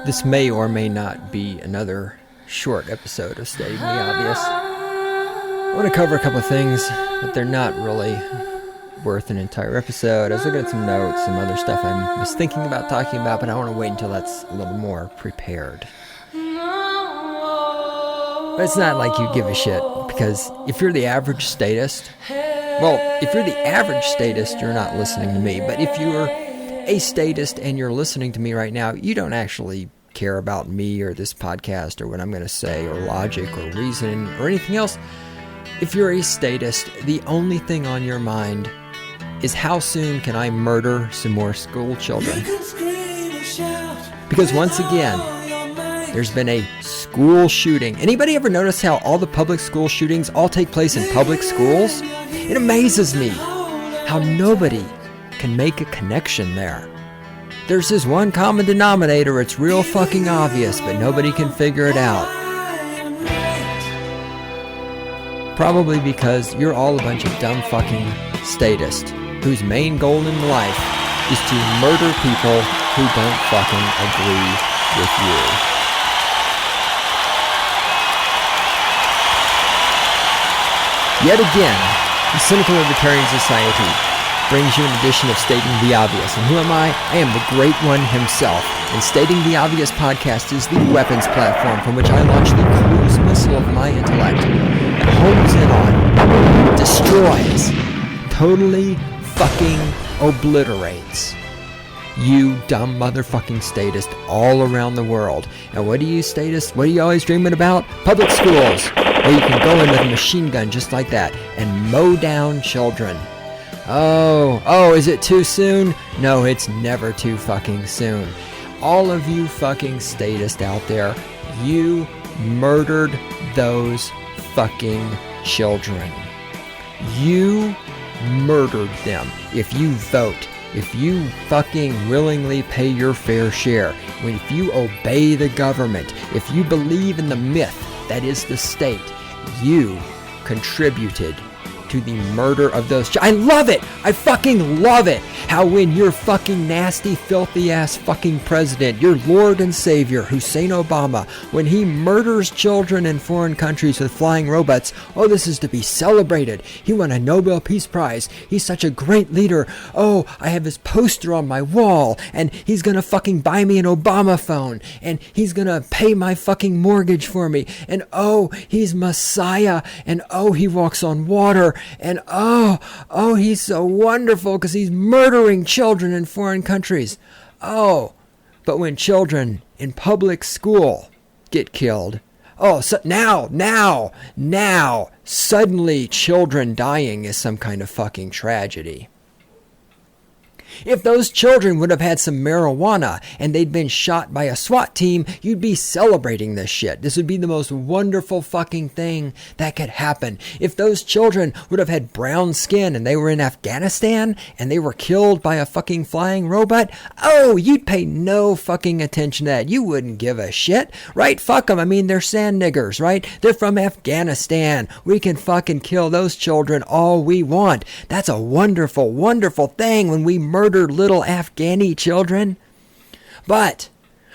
This may or may not be another short episode of Stating the Obvious. I want to cover a couple of things, but they're not really worth an entire episode. I was looking at some notes, some other stuff I was thinking about talking about, but I want to wait until that's a little more prepared. But it's not like you give a shit, because if you're the average statist, well, if you're the average statist, you're not listening to me. But if you're a statist and you're listening to me right now, you don't actually care about me or this podcast or what I'm going to say or logic or reason or anything else. If you're a statist, the only thing on your mind is how soon can I murder some more school children? Because once again, there's been a school shooting. Anybody ever notice how all the public school shootings all take place in public schools? It amazes me how nobody can make a connection there. There's this one common denominator, it's real fucking obvious, but nobody can figure it out. Probably because you're all a bunch of dumb fucking statists whose main goal in life is to murder people who don't fucking agree with you. Yet again, the cynical libertarian society brings you an edition of Stating the Obvious. And who am I? I am the Great One himself. And Stating the Obvious podcast is the weapons platform from which I launch the cruise missile of my intellect that homes in on, destroys, totally fucking obliterates you dumb motherfucking statist all around the world. And what do you statists, what are you always dreaming about? Public schools, where you can go in with a machine gun just like that and mow down children. Oh, is it too soon? No, it's never too fucking soon. All of you fucking statists out there, you murdered those fucking children. You murdered them. If you vote, if you fucking willingly pay your fair share, if you obey the government, if you believe in the myth that is the state, you contributed to the murder of those I love it! I fucking love it! How when your fucking nasty, filthy ass fucking president, your Lord and Savior, Hussein Obama, when he murders children in foreign countries with flying robots, oh, this is to be celebrated. He won a Nobel Peace Prize. He's such a great leader. Oh, I have his poster on my wall, and he's gonna fucking buy me an Obama phone, and he's gonna pay my fucking mortgage for me, and oh, he's Messiah, and oh, he walks on water, and oh, he's so wonderful because he's murdering children in foreign countries. Oh, but when children in public school get killed, oh, so now, suddenly children dying is some kind of fucking tragedy. If those children would have had some marijuana and they'd been shot by a SWAT team, you'd be celebrating this shit. This would be the most wonderful fucking thing that could happen. If those children would have had brown skin and they were in Afghanistan and they were killed by a fucking flying robot, oh, you'd pay no fucking attention to that. You wouldn't give a shit, right? Fuck them. I mean, they're sand niggers, right? They're from Afghanistan. We can fucking kill those children all we want. That's a wonderful, wonderful thing when we murder little Afghani children. But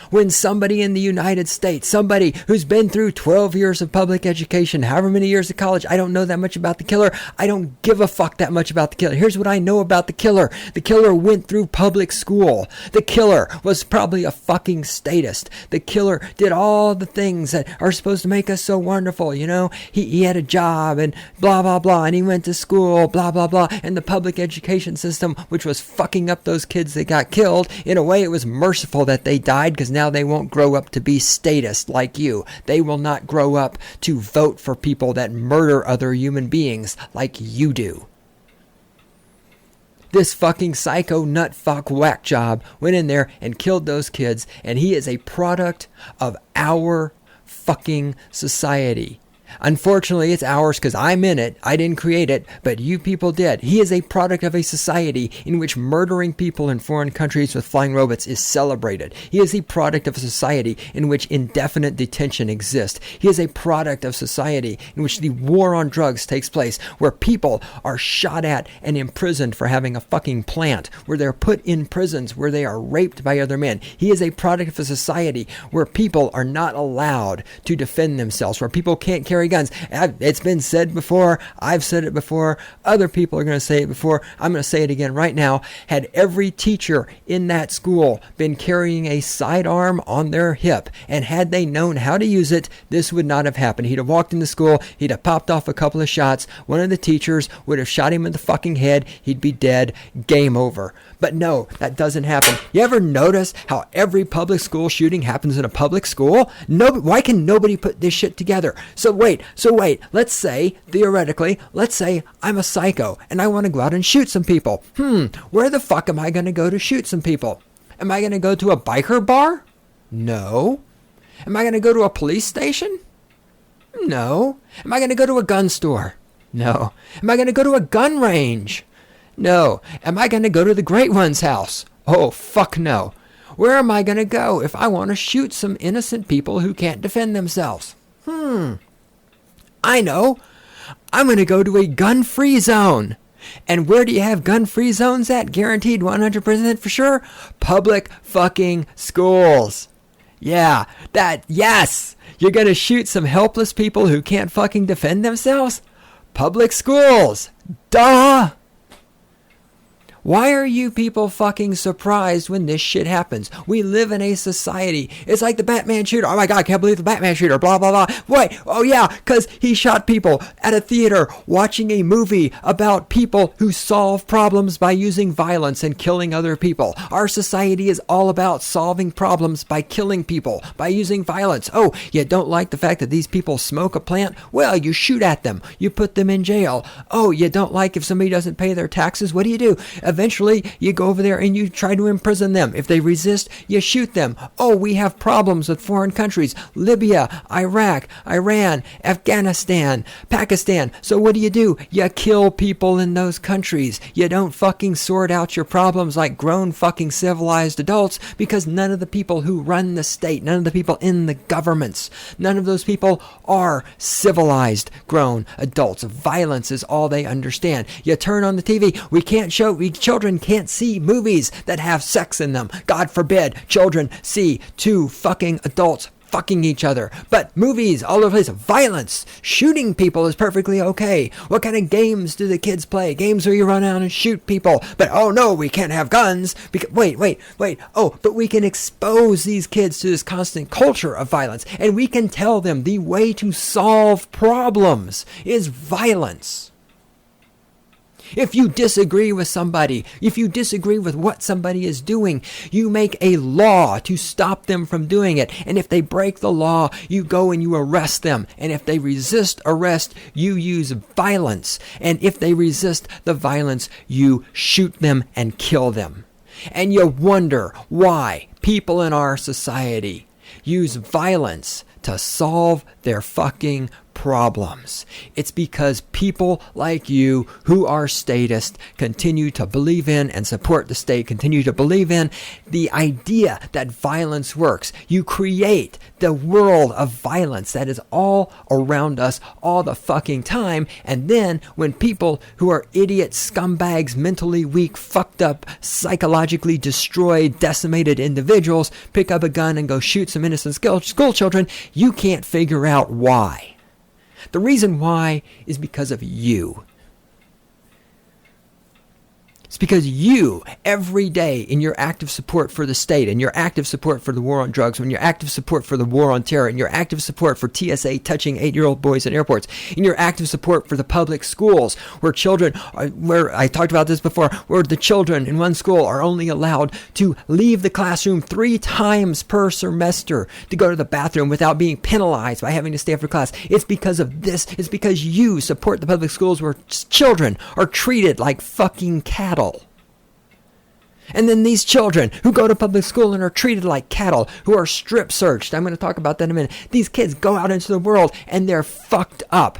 when somebody in the United States, somebody who's been through 12 years of public education, however many years of college, I don't know that much about the killer. I don't give a fuck that much about the killer. Here's what I know about the killer. The killer went through public school. The killer was probably a fucking statist. The killer did all the things that are supposed to make us so wonderful, you know? He had a job and blah, blah, blah, and he went to school, blah, blah, blah, and the public education system, which was fucking up those kids that got killed, in a way it was merciful that they died, because now they won't grow up to be statists like you. They will not grow up to vote for people that murder other human beings like you do. This fucking psycho nut fuck whack job went in there and killed those kids, and he is a product of our fucking society. Unfortunately, it's ours because I'm in it. I didn't create it, but you people did. He is a product of a society in which murdering people in foreign countries with flying robots is celebrated. He is a product of a society in which indefinite detention exists. He is a product of society in which the war on drugs takes place, where people are shot at and imprisoned for having a fucking plant, where they're put in prisons, where they are raped by other men. He is a product of a society where people are not allowed to defend themselves, where people can't carry guns. It's been said before. I've said it before. Other people are going to say it before. I'm going to say it again right now. Had every teacher in that school been carrying a sidearm on their hip, and had they known how to use it, this would not have happened. He'd have walked into school. He'd have popped off a couple of shots. One of the teachers would have shot him in the fucking head. He'd be dead. Game over. But no, that doesn't happen. You ever notice how every public school shooting happens in a public school? No, why can nobody put this shit together? So wait, let's say, theoretically, let's say I'm a psycho and I want to go out and shoot some people. Where the fuck am I going to go to shoot some people? Am I going to go to a biker bar? No. Am I going to go to a police station? No. Am I going to go to a gun store? No. Am I going to go to a gun range? No. Am I going to go to the Great One's house? Oh, fuck no. Where am I going to go if I want to shoot some innocent people who can't defend themselves? I know. I'm going to go to a gun-free zone. And where do you have gun-free zones at? Guaranteed 100% for sure? Public fucking schools. Yeah, yes. You're going to shoot some helpless people who can't fucking defend themselves? Public schools. Duh. Why are you people fucking surprised when this shit happens? We live in a society. It's like the Batman shooter. Oh my God, I can't believe the Batman shooter. Blah, blah, blah. Wait, oh yeah, because he shot people at a theater watching a movie about people who solve problems by using violence and killing other people. Our society is all about solving problems by killing people, by using violence. Oh, you don't like the fact that these people smoke a plant? Well, you shoot at them. You put them in jail. Oh, you don't like if somebody doesn't pay their taxes? What do? Eventually, you go over there and you try to imprison them. If they resist, you shoot them. Oh, we have problems with foreign countries. Libya, Iraq, Iran, Afghanistan, Pakistan. So what do? You kill people in those countries. You don't fucking sort out your problems like grown fucking civilized adults, because none of the people who run the state, none of the people in the governments, none of those people are civilized grown adults. Violence is all they understand. You turn on the TV. Children can't see movies that have sex in them. God forbid children see two fucking adults fucking each other. But movies all over the place, violence, shooting people is perfectly okay. What kind of games do the kids play? Games where you run out and shoot people. But oh no, we can't have guns. Because, wait. Oh, but we can expose these kids to this constant culture of violence. And we can tell them the way to solve problems is violence. If you disagree with somebody, if you disagree with what somebody is doing, you make a law to stop them from doing it. And if they break the law, you go and you arrest them. And if they resist arrest, you use violence. And if they resist the violence, you shoot them and kill them. And you wonder why people in our society use violence to solve their fucking problems. It's because people like you who are statists continue to believe in and support the state, continue to believe in the idea that violence works. You create the world of violence that is all around us all the fucking time. And then when people who are idiots, scumbags, mentally weak, fucked up, psychologically destroyed, decimated individuals pick up a gun and go shoot some innocent school children, you can't figure out why. The reason why is because of you. It's because you, every day, in your active support for the state, and your active support for the war on drugs, and your active support for the war on terror, and your active support for TSA touching 8-year-old boys in airports, and your active support for the public schools, where children, where I talked about this before, where the children in one school are only allowed to leave the classroom 3 times per semester to go to the bathroom without being penalized by having to stay after class. It's because of this. It's because you support the public schools where children are treated like fucking cattle. And then these children who go to public school and are treated like cattle, who are strip searched. I'm going to talk about that in a minute. These kids go out into the world and they're fucked up.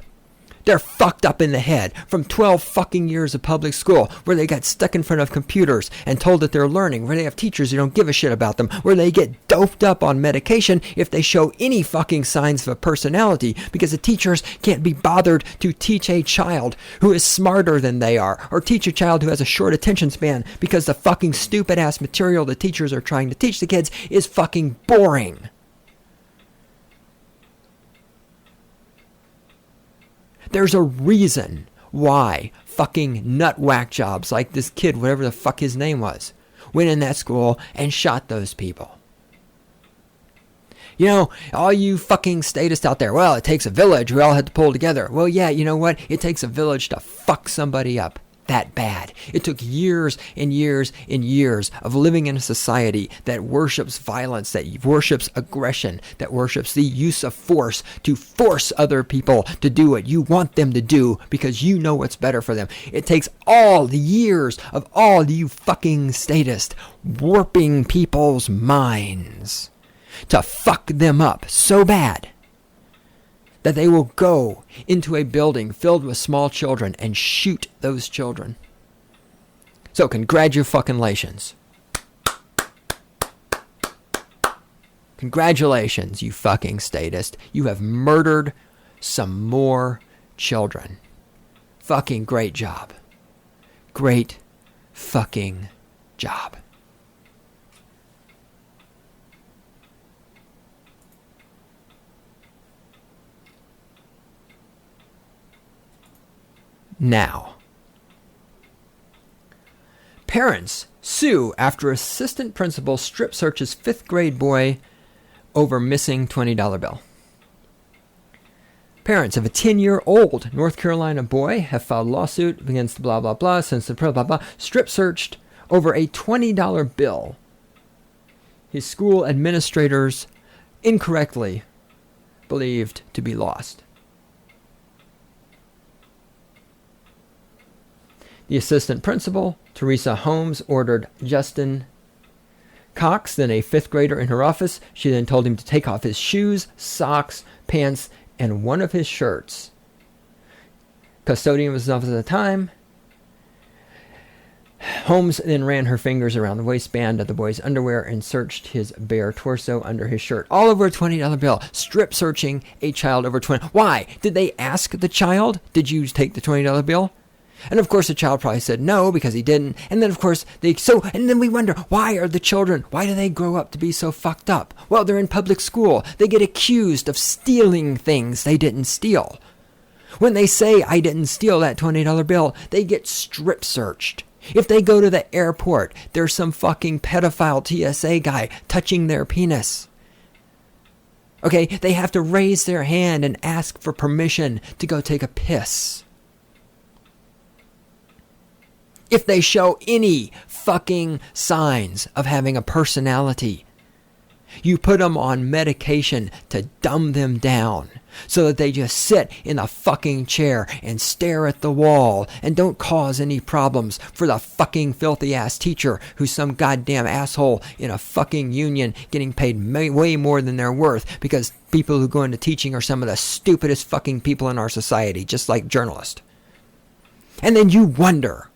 They're fucked up in the head from 12 fucking years of public school, where they got stuck in front of computers and told that they're learning, where they have teachers who don't give a shit about them, where they get doped up on medication if they show any fucking signs of a personality, because the teachers can't be bothered to teach a child who is smarter than they are, or teach a child who has a short attention span, because the fucking stupid ass material the teachers are trying to teach the kids is fucking boring. There's a reason why fucking nut whack jobs like this kid, whatever the fuck his name was, went in that school and shot those people. You know, all you fucking statists out there, well, it takes a village. We all had to pull together. Well, yeah, you know what? It takes a village to fuck somebody up that bad. It took years and years and years of living in a society that worships violence, that worships aggression, that worships the use of force to force other people to do what you want them to do because you know what's better for them. It takes all the years of all you fucking statists warping people's minds to fuck them up so bad that they will go into a building filled with small children and shoot those children. So congratulations. Congratulations, you fucking statist. You have murdered some more children. Fucking great job. Great fucking job. Now, parents sue after assistant principal strip searches 5th grade boy over missing $20 bill. Parents of a 10-year-old North Carolina boy have filed lawsuit against blah, blah, blah, since the blah, blah, blah, strip searched over a $20 bill his school administrators incorrectly believed to be lost. The assistant principal, Teresa Holmes, ordered Justin Cox, then a 5th grader, in her office. She then told him to take off his shoes, socks, pants, and one of his shirts. Custodian was in office at the time. Holmes then ran her fingers around the waistband of the boy's underwear and searched his bare torso under his shirt. All over a $20 bill. Strip searching a child over 20. Why? Did they ask the child, did you take the $20 bill? And of course the child probably said no because he didn't. And then of course and then we wonder, why do they grow up to be so fucked up? Well, they're in public school. They get accused of stealing things they didn't steal. When they say, I didn't steal that $20 bill, they get strip searched. If they go to the airport, there's some fucking pedophile TSA guy touching their penis. Okay, they have to raise their hand and ask for permission to go take a piss. If they show any fucking signs of having a personality, you put them on medication to dumb them down so that they just sit in a fucking chair and stare at the wall and don't cause any problems for the fucking filthy ass teacher who's some goddamn asshole in a fucking union getting paid way more than they're worth, because people who go into teaching are some of the stupidest fucking people in our society, just like journalists. And then you wonder,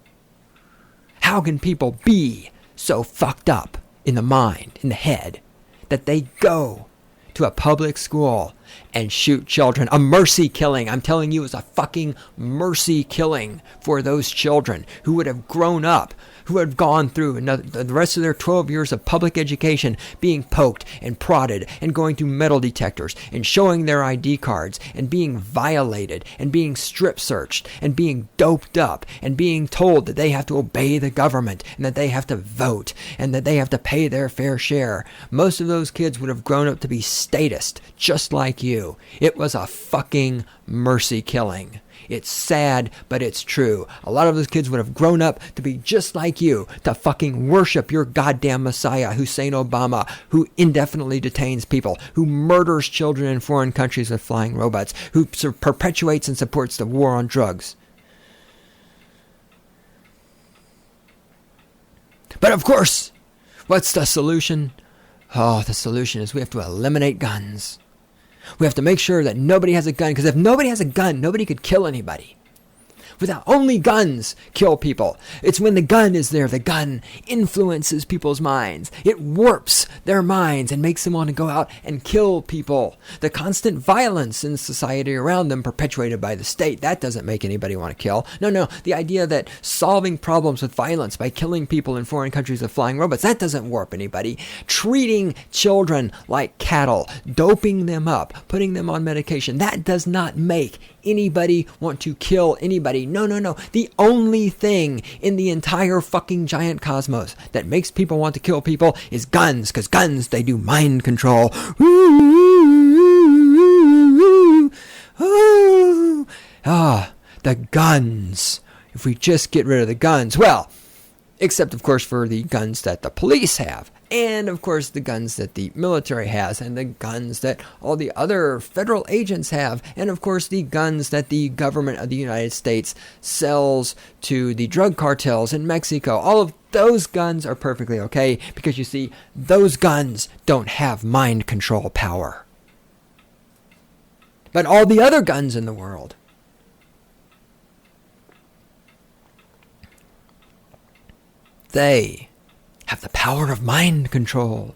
how can people be so fucked up in the mind, in the head, that they go to a public school and shoot children? A mercy killing. I'm telling you, it's a fucking mercy killing for those children who would have grown up, who had gone through the rest of their 12 years of public education being poked and prodded and going through metal detectors and showing their ID cards and being violated and being strip searched and being doped up and being told that they have to obey the government and that they have to vote and that they have to pay their fair share. Most of those kids would have grown up to be statist, just like you. It was a fucking mercy killing. It's sad, but it's true. A lot of those kids would have grown up to be just like you, to fucking worship your goddamn Messiah, Hussein Obama, who indefinitely detains people, who murders children in foreign countries with flying robots, who perpetuates and supports the war on drugs. But of course, what's the solution? Oh, the solution is we have to eliminate guns. We have to make sure that nobody has a gun, because if nobody has a gun, nobody could kill anybody. Without only guns kill people. It's when the gun is there, the gun influences people's minds. It warps their minds and makes them want to go out and kill people. The constant violence in society around them perpetuated by the state, that doesn't make anybody want to kill. No, the idea that solving problems with violence by killing people in foreign countries with flying robots, that doesn't warp anybody. Treating children like cattle, doping them up, putting them on medication, that does not make anybody want to kill anybody. No. The only thing in the entire fucking giant cosmos that makes people want to kill people is guns, because guns, they do mind control. The guns. If we just get rid of the guns, well, except of course for the guns that the police have. And, of course, the guns that the military has, and the guns that all the other federal agents have, and, of course, the guns that the government of the United States sells to the drug cartels in Mexico. All of those guns are perfectly okay, because, you see, those guns don't have mind control power. But all the other guns in the world, they have the power of mind control.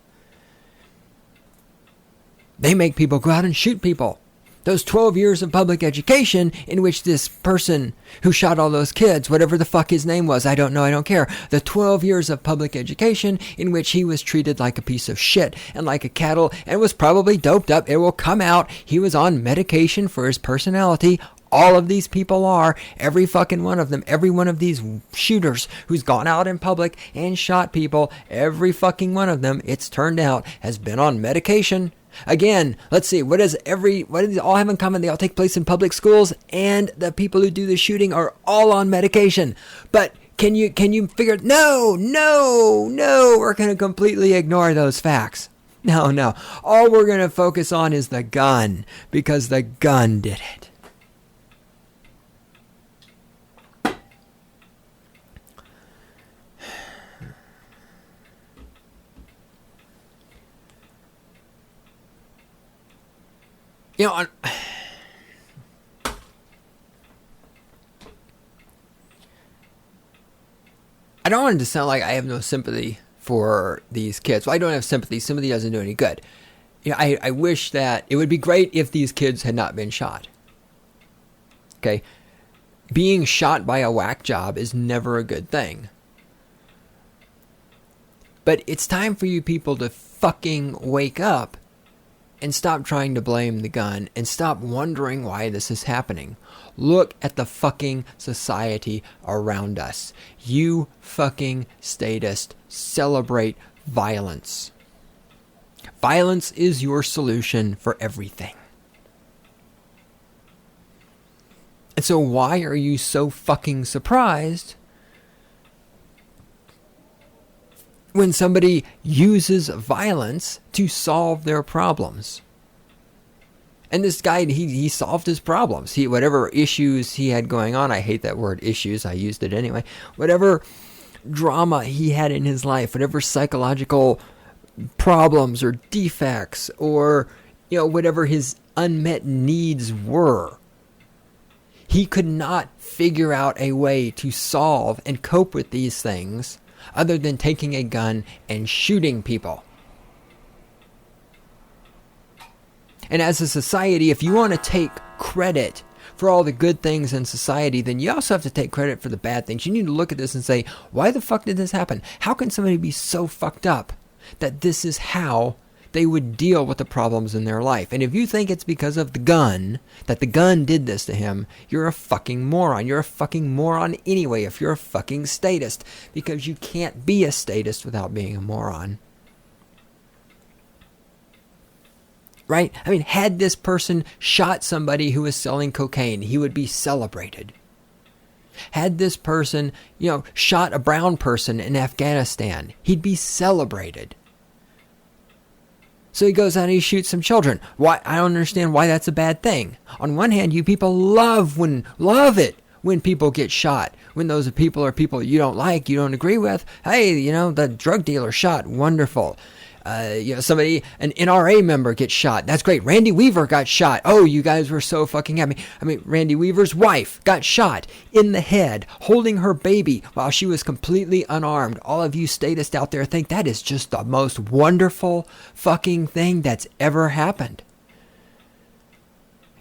They make people go out and shoot people. Those 12 years of public education in which this person who shot all those kids, whatever the fuck his name was, I don't know, I don't care. The 12 years of public education in which he was treated like a piece of shit and like a cattle and was probably doped up. It will come out. He was on medication for his personality. All of these people are, every fucking one of them, every one of these shooters who's gone out in public and shot people, every fucking one of them, it's turned out, has been on medication. Again, let's see, what do they all have in common? They all take place in public schools, and the people who do the shooting are all on medication. But can you figure, no, we're going to completely ignore those facts. No, all we're going to focus on is the gun, because the gun did it. You know, I don't want it to sound like I have no sympathy for these kids. Well, I don't have sympathy. Sympathy doesn't do any good. You know, I wish that it would be great if these kids had not been shot. Okay? Being shot by a whack job is never a good thing. But it's time for you people to fucking wake up and stop trying to blame the gun and stop wondering why this is happening. Look at the fucking society around us. You fucking statists celebrate violence. Violence is your solution for everything. And so why are you so fucking surprised when somebody uses violence to solve their problems? And this guy, he solved his problems. Whatever issues he had going on, I hate that word issues, I used it anyway. Whatever drama he had in his life, whatever psychological problems or defects or, whatever his unmet needs were, he could not figure out a way to solve and cope with these things other than taking a gun and shooting people. And as a society, if you want to take credit for all the good things in society, then you also have to take credit for the bad things. You need to look at this and say, why the fuck did this happen? How can somebody be so fucked up that this is how they would deal with the problems in their life? And if you think it's because of the gun, that the gun did this to him, you're a fucking moron. You're a fucking moron anyway if you're a fucking statist, because you can't be a statist without being a moron. Right? I mean, had this person shot somebody who was selling cocaine, he would be celebrated. Had this person, shot a brown person in Afghanistan, he'd be celebrated. So he goes out and he shoots some children. Why? I don't understand why that's a bad thing. On one hand, you people love it when people get shot, when those people are people you don't like, you don't agree with. Hey, the drug dealer shot. Wonderful. Somebody, an NRA member gets shot. That's great. Randy Weaver got shot. Oh, you guys were so fucking happy. Randy Weaver's wife got shot in the head, holding her baby while she was completely unarmed. All of you statists out there think that is just the most wonderful fucking thing that's ever happened.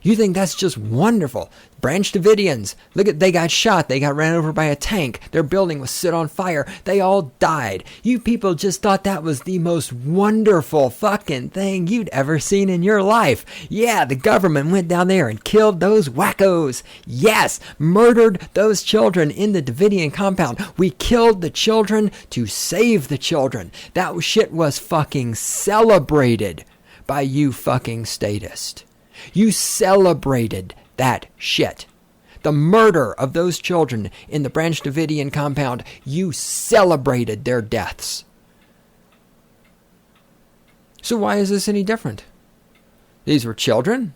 You think that's just wonderful. Branch Davidians, they got shot. They got ran over by a tank. Their building was set on fire. They all died. You people just thought that was the most wonderful fucking thing you'd ever seen in your life. Yeah, the government went down there and killed those wackos. Yes, murdered those children in the Davidian compound. We killed the children to save the children. That shit was fucking celebrated by you fucking statists. You celebrated that shit. The murder of those children in the Branch Davidian compound, you celebrated their deaths. So why is this any different? These were children.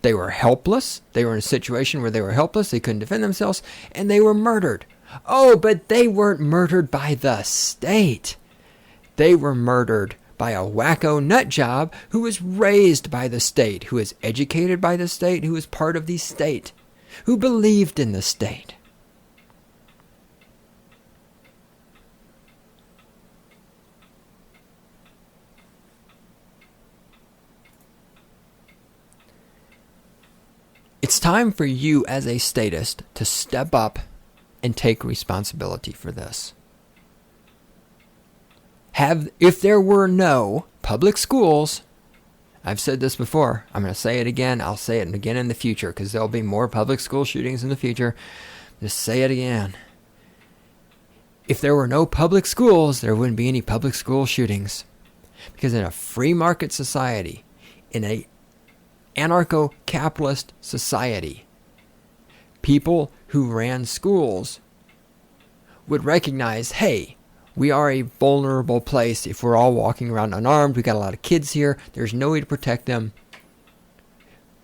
They were helpless. They were in a situation where they were helpless. They couldn't defend themselves, and they were murdered. Oh, but they weren't murdered by the state. They were murdered by a wacko nut job who was raised by the state, who was educated by the state, who was part of the state, who believed in the state. It's time for you as a statist to step up and take responsibility for this. If there were no public schools, I've said this before, I'm going to say it again, I'll say it again in the future, because there'll be more public school shootings in the future. Just say it again. If there were no public schools, there wouldn't be any public school shootings. Because in a free market society, in a anarcho-capitalist society, people who ran schools would recognize, hey, we are a vulnerable place if we're all walking around unarmed. We got a lot of kids here. There's no way to protect them.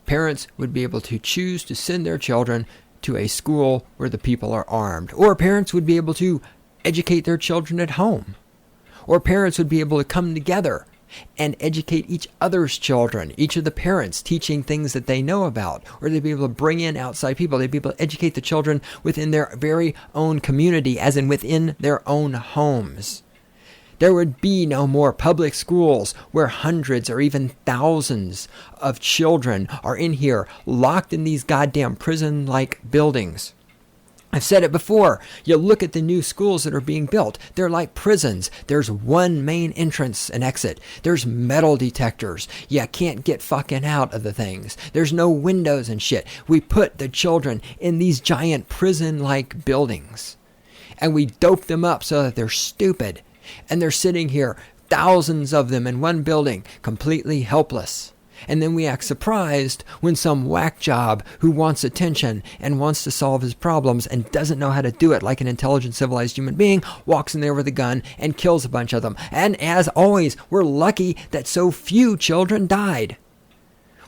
Parents would be able to choose to send their children to a school where the people are armed. Or parents would be able to educate their children at home. Or parents would be able to come together and educate each other's children, each of the parents teaching things that they know about, or they'd be able to bring in outside people. They'd be able to educate the children within their very own community, as in within their own homes. There would be no more public schools where hundreds or even thousands of children are in here locked in these goddamn prison-like buildings. I've said it before. You look at the new schools that are being built. They're like prisons. There's one main entrance and exit. There's metal detectors. You can't get fucking out of the things. There's no windows and shit. We put the children in these giant prison-like buildings. And we dope them up so that they're stupid. And they're sitting here, thousands of them in one building, completely helpless. And then we act surprised when some whack job who wants attention and wants to solve his problems and doesn't know how to do it like an intelligent, civilized human being walks in there with a gun and kills a bunch of them. And as always, we're lucky that so few children died.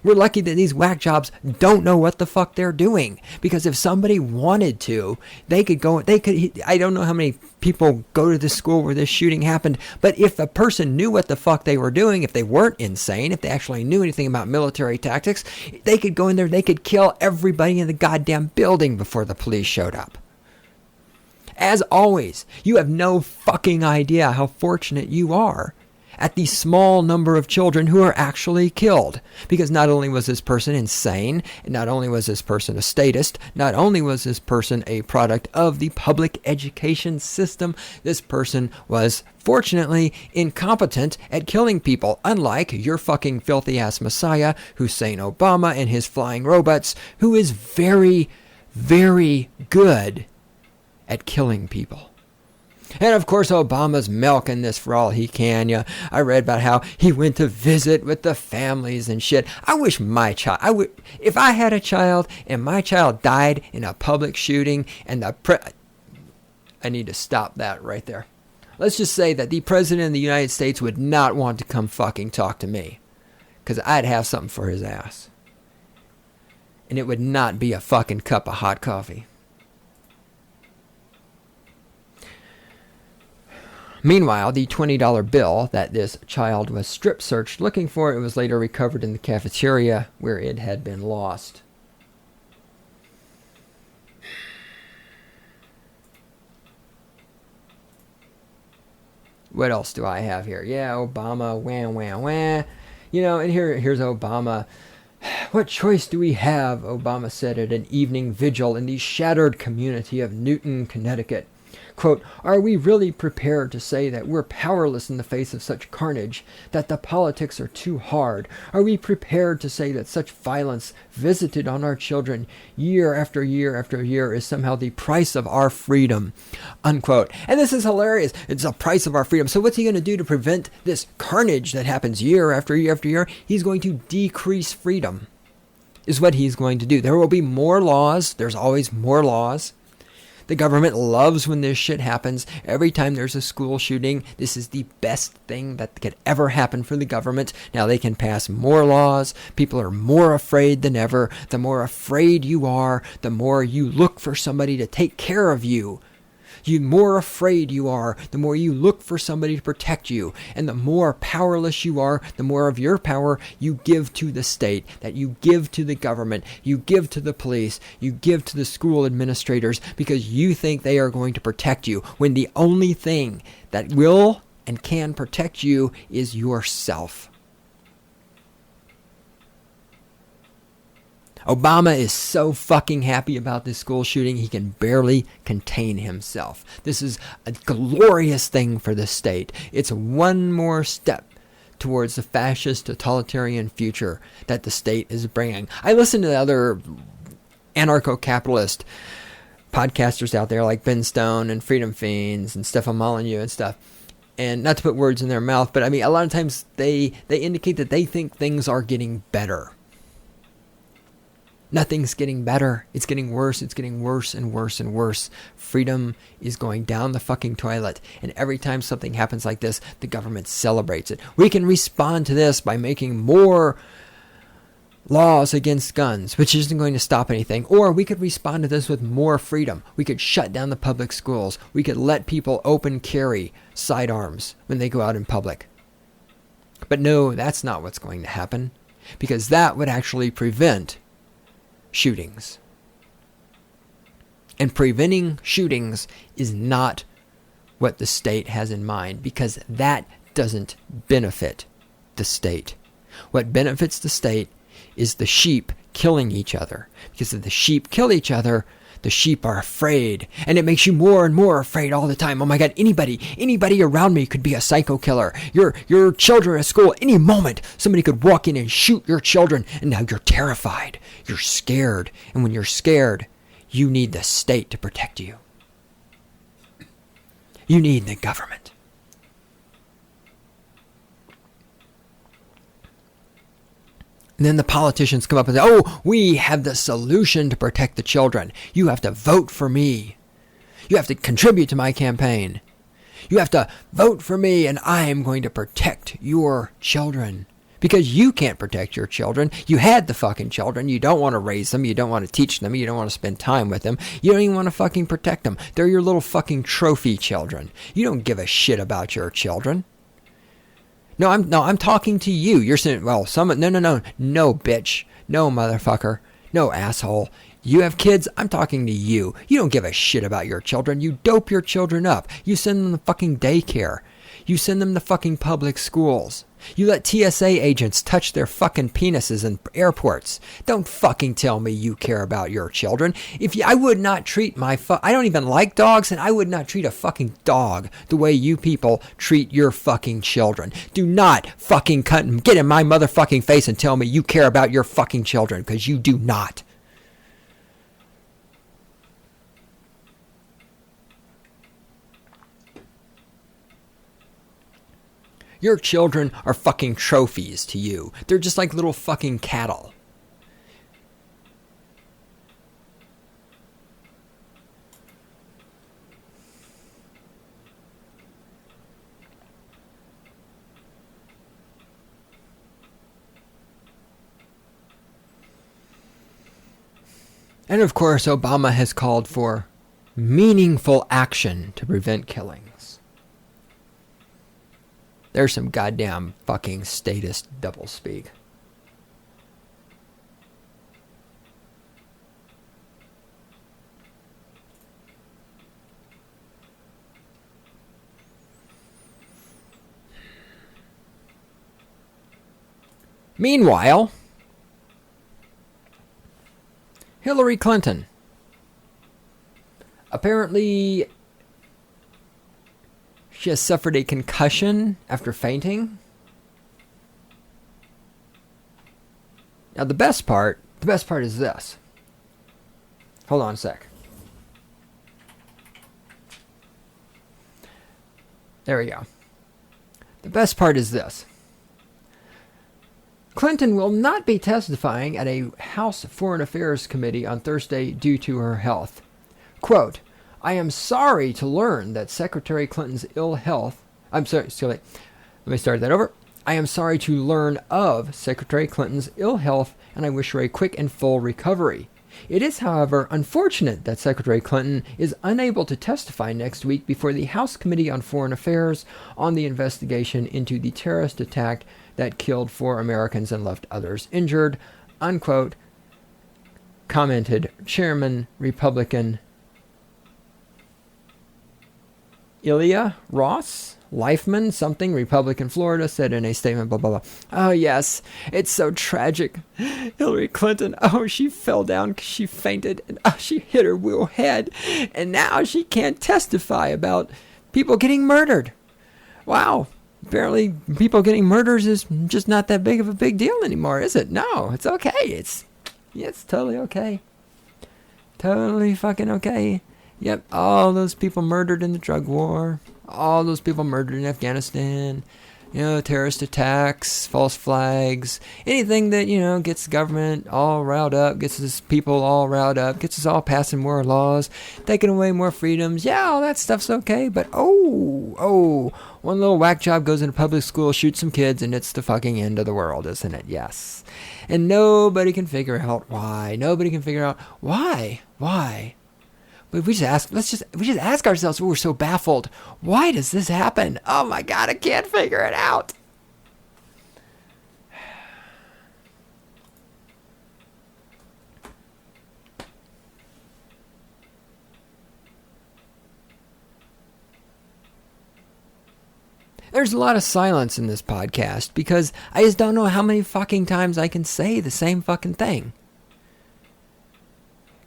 We're lucky that these whack jobs don't know what the fuck they're doing. Because if somebody wanted to, I don't know how many people go to this school where this shooting happened, but if a person knew what the fuck they were doing, if they weren't insane, if they actually knew anything about military tactics, they could go in there, they could kill everybody in the goddamn building before the police showed up. As always, you have no fucking idea how fortunate you are at the small number of children who are actually killed. Because not only was this person insane, not only was this person a statist, not only was this person a product of the public education system, this person was fortunately incompetent at killing people, unlike your fucking filthy ass messiah, Hussein Obama and his flying robots, who is very, very good at killing people. And of course, Obama's milking this for all he can. Yeah, I read about how he went to visit with the families and shit. I wish my child, if I had a child and my child died in a public shooting and I need to stop that right there. Let's just say that the president of the United States would not want to come fucking talk to me, because I'd have something for his ass. And it would not be a fucking cup of hot coffee. Meanwhile, the $20 bill that this child was strip searched looking for, it was later recovered in the cafeteria where it had been lost. What else do I have here? Yeah, Obama, wah, wah, wah. And here's Obama. What choice do we have? Obama said at an evening vigil in the shattered community of Newton, Connecticut. Quote, are we really prepared to say that we're powerless in the face of such carnage, that the politics are too hard? Are we prepared to say that such violence visited on our children year after year after year is somehow the price of our freedom? Unquote. And this is hilarious. It's the price of our freedom. So what's he going to do to prevent this carnage that happens year after year after year? He's going to decrease freedom, is what he's going to do. There will be more laws. There's always more laws. The government loves when this shit happens. Every time there's a school shooting, this is the best thing that could ever happen for the government. Now they can pass more laws. People are more afraid than ever. The more afraid you are, the more you look for somebody to take care of you. The more afraid you are, the more you look for somebody to protect you. And the more powerless you are, the more of your power you give to the state, that you give to the government, you give to the police, you give to the school administrators, because you think they are going to protect you, when the only thing that will and can protect you is yourself. Obama is so fucking happy about this school shooting, he can barely contain himself. This is a glorious thing for the state. It's one more step towards the fascist totalitarian future that the state is bringing. I listen to the other anarcho-capitalist podcasters out there like Ben Stone and Freedom Fiends and Stefan Molyneux and stuff. And not to put words in their mouth, but I mean, a lot of times they indicate that they think things are getting better. Nothing's getting better. It's getting worse. It's getting worse and worse and worse. Freedom is going down the fucking toilet. And every time something happens like this, the government celebrates it. We can respond to this by making more laws against guns, which isn't going to stop anything. Or we could respond to this with more freedom. We could shut down the public schools. We could let people open carry sidearms when they go out in public. But no, that's not what's going to happen, because that would actually prevent shootings. And preventing shootings is not what the state has in mind, because that doesn't benefit the state. What benefits the state is the sheep killing each other. Because if the sheep kill each other, the sheep are afraid, and it makes you more and more afraid all the time. Oh my God, anybody around me could be a psycho killer. Your children at school, any moment, somebody could walk in and shoot your children, and now you're terrified. You're scared. And when you're scared, you need the state to protect you. You need the government. And then the politicians come up and say, oh, we have the solution to protect the children. You have to vote for me. You have to contribute to my campaign. You have to vote for me, and I am going to protect your children. Because you can't protect your children. You had the fucking children. You don't want to raise them. You don't want to teach them. You don't want to spend time with them. You don't even want to fucking protect them. They're your little fucking trophy children. You don't give a shit about your children. No, I'm talking to you. You're saying, well, no, bitch. No, motherfucker. No, asshole. You have kids? I'm talking to you. You don't give a shit about your children. You dope your children up. You send them to fucking daycare. You send them to fucking public schools. You let TSA agents touch their fucking penises in airports. Don't fucking tell me you care about your children. I would not treat I don't even like dogs, and I would not treat a fucking dog the way you people treat your fucking children. Do not fucking get in my motherfucking face and tell me you care about your fucking children, because you do not. Your children are fucking trophies to you. They're just like little fucking cattle. And of course, Obama has called for meaningful action to prevent killings. There's some goddamn fucking statist doublespeak. Meanwhile, Hillary Clinton. Apparently, she has suffered a concussion after fainting. Now, the best part is this. Hold on a sec. There we go. The best part is this. Clinton will not be testifying at a House Foreign Affairs Committee on Thursday due to her health. Quote, I am sorry to learn that Secretary Clinton's ill health... I'm sorry, let me start that over. I am sorry to learn of Secretary Clinton's ill health, and I wish her a quick and full recovery. It is, however, unfortunate that Secretary Clinton is unable to testify next week before the House Committee on Foreign Affairs on the investigation into the terrorist attack that killed 4 Americans and left others injured, unquote, commented Chairman Republican Ilya Ross, Leifman, something, Republican Florida, said in a statement, blah, blah, blah. Oh, yes, it's so tragic. Hillary Clinton, she fell down because she fainted, and she hit her real head, and now she can't testify about people getting murdered. Wow. Apparently, people getting murders is just not that big of a big deal anymore, is it? No, it's okay. It's totally okay. Totally fucking okay. Yep, all those people murdered in the drug war. All those people murdered in Afghanistan. Terrorist attacks, false flags. Anything that, gets the government all riled up, gets us people all riled up, gets us all passing more laws, taking away more freedoms. Yeah, all that stuff's okay. But, one little whack job goes into public school, shoots some kids, and it's the fucking end of the world, isn't it? Yes. And nobody can figure out why. Nobody can figure out why. But we just ask ourselves, we're so baffled. Why does this happen? Oh my God, I can't figure it out. There's a lot of silence in this podcast because I just don't know how many fucking times I can say the same fucking thing.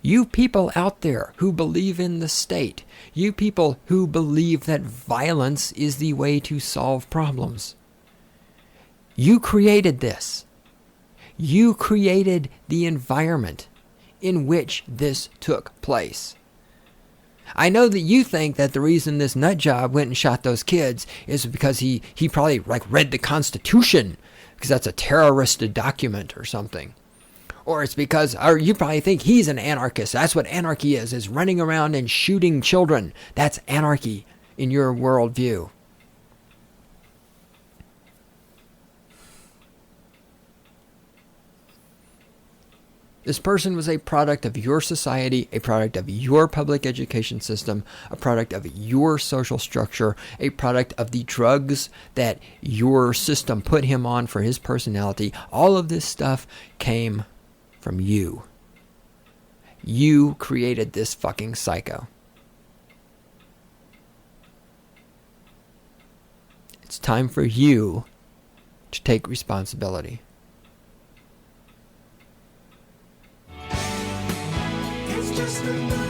You people out there who believe in the state, you people who believe that violence is the way to solve problems, you created this. You created the environment in which this took place. I know that you think that the reason this nut job went and shot those kids is because he probably read the Constitution because that's a terrorist document or something. Or it's because, or you probably think he's an anarchist. That's what anarchy is running around and shooting children. That's anarchy in your worldview. This person was a product of your society, a product of your public education system, a product of your social structure, a product of the drugs that your system put him on for his personality. All of this stuff came from you. You created this fucking psycho. It's time for you to take responsibility. It's just another